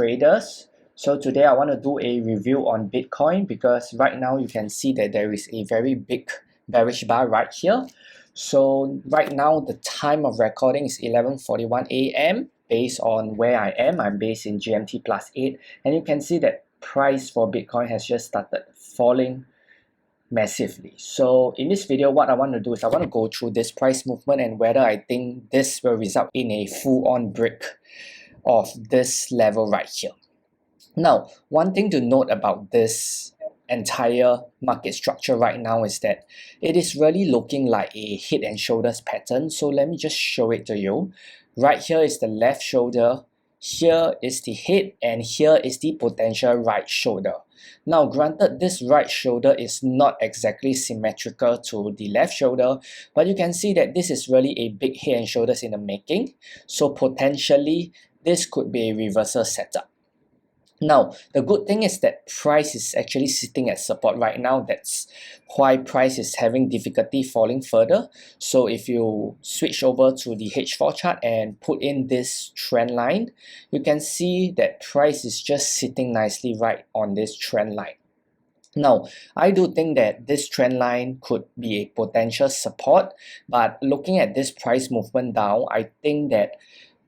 traders. So today I want to do a review on Bitcoin because right now you can see that there is a very big bearish bar right here. So right now the time of recording is 11:41 a.m. based on where I am. I'm based in GMT +8, and you can see that price for Bitcoin has just started falling massively. So in this video, what I want to do is I want to go through this price movement and whether I think this will result in a full-on break of this level right here. Now, one thing to note about this entire market structure right now is that it is really looking like a head and shoulders pattern. So let me just show it to you. Right here is the left shoulder, here is the head, and here is the potential right shoulder. Now, granted, this right shoulder is not exactly symmetrical to the left shoulder, but you can see that this is really a big head and shoulders in the making. So potentially, this could be a reversal setup. Now, the good thing is that price is actually sitting at support right now. That's why price is having difficulty falling further. So if you switch over to the H4 chart and put in this trend line, you can see that price is just sitting nicely right on this trend line. Now, I do think that this trend line could be a potential support, but looking at this price movement down, I think that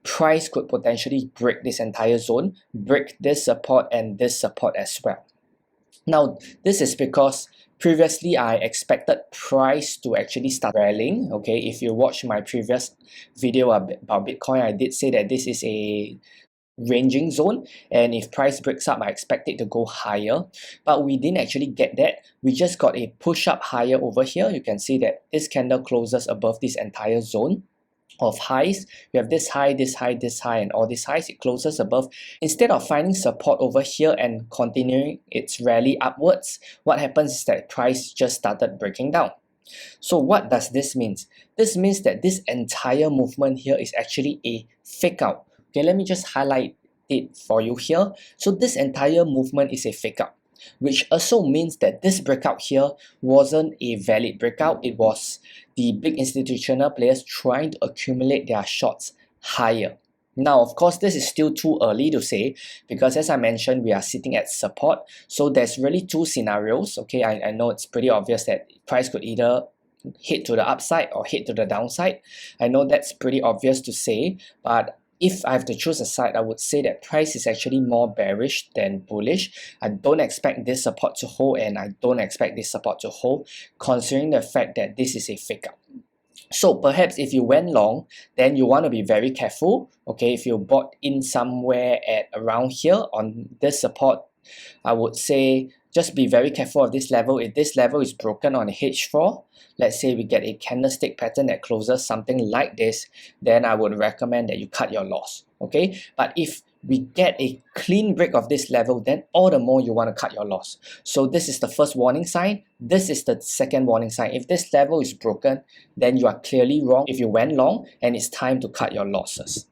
price could potentially break this entire zone, break this support and this support as well. Now, this is because previously I expected price to actually start rallying. Okay, if you watch my previous video about Bitcoin, I did say that this is a ranging zone, and if price breaks up, I expect it to go higher, but we didn't actually get that. We just got a push up higher over here. You can see that this candle closes above this entire zone of highs. You have this high, this high, this high, and all these highs. It closes above. Instead of finding support over here and continuing its rally upwards, what happens is that price just started breaking down. So what does this mean? This means that this entire movement here is actually a fake out. Okay, let me just highlight it for you here. So this entire movement is a fake out, which also means that this breakout here wasn't a valid breakout. It was the big institutional players trying to accumulate their shorts higher. Now, of course, this is still too early to say because as I mentioned, we are sitting at support. So there's really two scenarios. Okay, I know it's pretty obvious that price could either hit to the upside or hit to the downside. I know that's pretty obvious to say, but if I have to choose a side, I would say that price is actually more bearish than bullish. I don't expect this support to hold, and I don't expect this support to hold, considering the fact that this is a fake out. So perhaps if you went long, then you want to be very careful. Okay, if you bought in somewhere at around here on this support, I would say just be very careful of this level. If this level is broken on H4, let's say we get a candlestick pattern that closes something like this, then I would recommend that you cut your loss. Okay, but if we get a clean break of this level, then all the more you want to cut your loss. So this is the first warning sign. This is the second warning sign. If this level is broken, then you are clearly wrong if you went long, and it's time to cut your losses.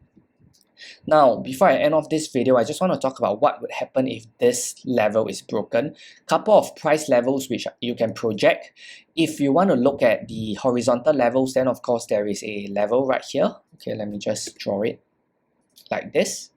Now, before I end off this video, I just want to talk about what would happen if this level is broken. Couple of price levels which you can project. If you want to look at the horizontal levels, then of course there is a level right here. Okay, let me just draw it like this.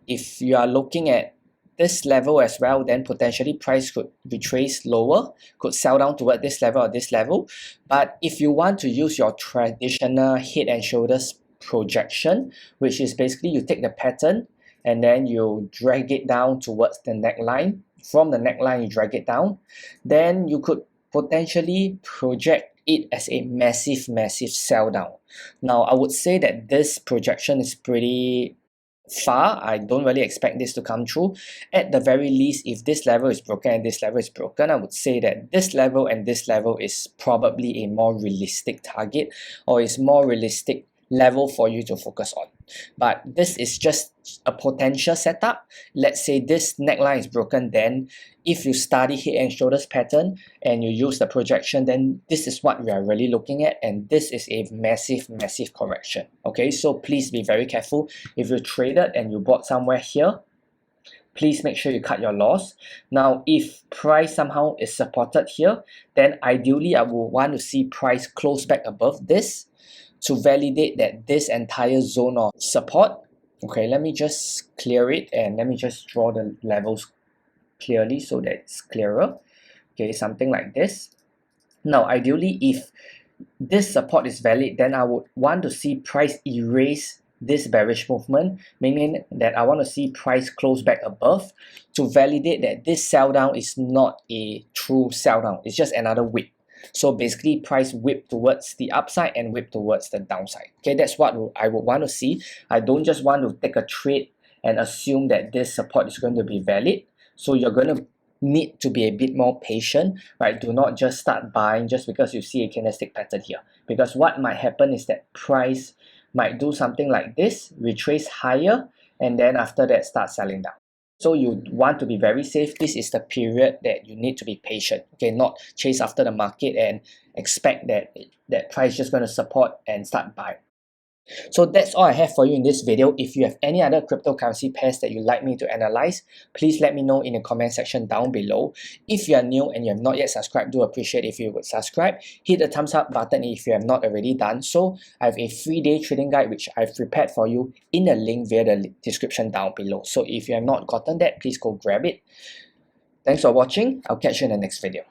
If you are looking at this level as well, then potentially price could retrace lower, could sell down toward this level or this level. But if you want to use your traditional head and shoulders projection, which is basically you take the pattern and then you drag it down towards the neckline. From the neckline, you drag it down. Then you could potentially project it as a massive sell down. Now, I would say that this projection is pretty far. I don't really expect this to come true. At the very least, if this level is broken and this level is broken, I would say that this level and this level is probably a more realistic target, or is more realistic level for you to focus on. But this is just a potential setup. Let's say this neckline is broken, then if you study head and shoulders pattern and you use the projection, then this is what we are really looking at, and this is a massive correction. Okay, so please be very careful. If you traded and you bought somewhere here, please make sure you cut your loss. Now, if price somehow is supported here, then ideally I would want to see price close back above this to validate that this entire zone of support Okay, let me just clear it and let me just draw the levels clearly so that it's clearer. Okay, something like this. Now, ideally, if this support is valid, then I would want to see price erase this bearish movement, meaning that I want to see price close back above to validate that this sell down is not a true sell down, it's just another whip. So basically price whip towards the upside and whip towards the downside. Okay, that's what I would want to see. I don't just want to take a trade and assume that this support is going to be valid. So you're going to need to be a bit more patient, right? Do not just start buying just because you see a candlestick pattern here, because what might happen is that price might do something like this, retrace higher, and then after that start selling down. So you want to be very safe. This is the period that you need to be patient, okay? Not chase after the market and expect that price just going to support and start buying. So that's all I have for you in this video. If you have any other cryptocurrency pairs that you'd like me to analyze, please let me know in the comment section down below. If you are new and you have not yet subscribed, do appreciate if you would subscribe. Hit the thumbs up button if you have not already done so. I have a free day trading guide which I've prepared for you in the link via the description down below. So if you have not gotten that, please go grab it. Thanks for watching. I'll catch you in the next video.